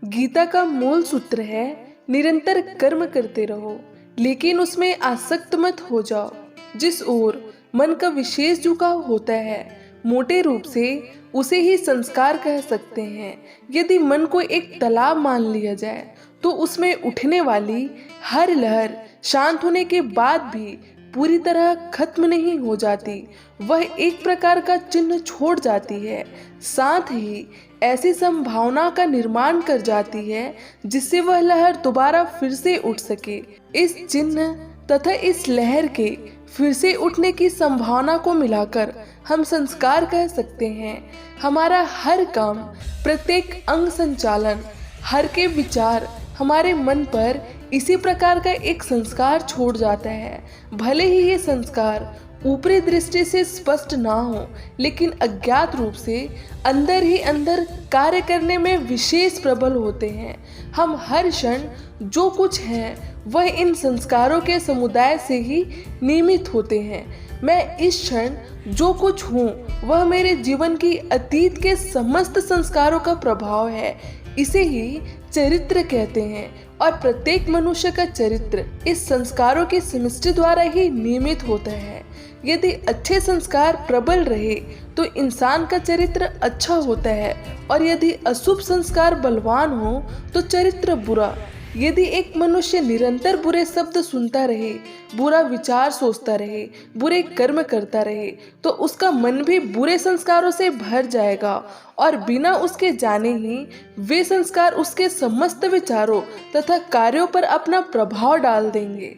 गीता का मूल सूत्र है, निरंतर कर्म करते रहो, लेकिन उसमें आसक्त मत हो जाओ। जिस ओर मन का विशेष झुकाव होता है, मोटे रूप से उसे ही संस्कार कह सकते हैं। यदि मन को एक तालाब मान लिया जाए तो उसमें उठने वाली हर लहर शांत होने के बाद भी पूरी तरह खत्म नहीं हो जाती, वह एक प्रकार का चिन्ह छोड़ जाती है। साथ ही ऐसी संभावना का निर्माण कर जाती है जिससे वह लहर दोबारा फिर से उठ सके। इस चिन्ह तथा इस लहर के फिर से उठने की संभावना को मिलाकर हम संस्कार कह सकते हैं। हमारा हर काम, प्रत्येक अंग संचालन, हर के विचार हमारे मन पर इसी प्रकार का एक संस्कार छोड़ जाता है। भले ही ये संस्कार ऊपरी दृष्टि से स्पष्ट ना हो, लेकिन अज्ञात रूप से अंदर ही अंदर कार्य करने में विशेष प्रबल होते हैं। हम हर क्षण जो कुछ हैं वह इन संस्कारों के समुदाय से ही निर्मित होते हैं। मैं इस क्षण जो कुछ हूँ वह मेरे जीवन की अतीत के समस्त संस्कारों का प्रभाव है। इसे ही चरित्र कहते हैं और प्रत्येक मनुष्य का चरित्र इस संस्कारों की समष्टि द्वारा ही निर्मित होता है। यदि अच्छे संस्कार प्रबल रहे तो इंसान का चरित्र अच्छा होता है, और यदि अशुभ संस्कार बलवान हो तो चरित्र बुरा। यदि एक मनुष्य निरंतर बुरे शब्द सुनता रहे, बुरा विचार सोचता रहे, बुरे कर्म करता रहे, तो उसका मन भी बुरे संस्कारों से भर जाएगा और बिना उसके जाने ही वे संस्कार उसके समस्त विचारों तथा कार्यों पर अपना प्रभाव डाल देंगे।